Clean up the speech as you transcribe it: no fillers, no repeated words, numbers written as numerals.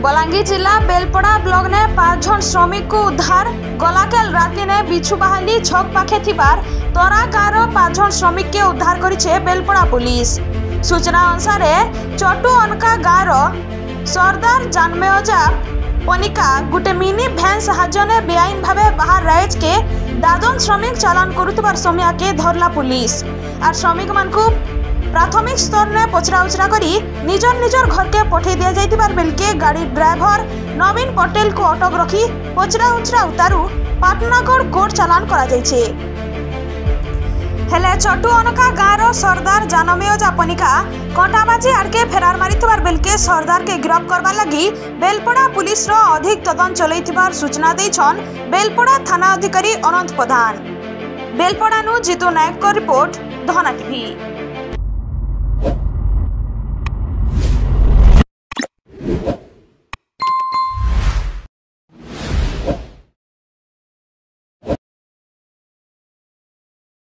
बलांगीर जिला बेलपड़ा ब्लॉक ने 5 जन श्रमिक को उद्धार गलाकेल राति ने बिछु बाहाली छक पाखे थिबार तोरा गाँव 5 जन श्रमिक के उद्धार करिछे बेलपड़ा पुलिस। सूचना अनुसार चटू अनका गाँव सरदार जानमेजा पनिका गोटे मिनी भैन साहाय्य ने बेआईन भावे बाहर राइज के दादन श्रमिक चालान करुतबार समय के धरला पुलिस और श्रमिक मान को प्राथमिक स्तर ने पचरा उचरा करी निजर घर के पठे दिया जाइतिबार बेलके गाड़ी ड्राइवर नवीन पटेल को अटक रखी पचरा उचरा उतारू पाटनागढ़ कोर्ट चालान करा जाइछे। हेले चटू अनका गाँव सरदार जानमेजा पनिका कंटाबाजी आड़के फेरार मारिथिबार बेलके सरदार के गिरफ्त करबा लगी बेलपड़ा पुलिस रो अधिक तदन चलैथिबार सूचना दैछन बेलपड़ा थाना अधिकारी अनंत प्रधान। बेलपड़ा नु जीतू नायक को रिपोर्ट धना टीवी।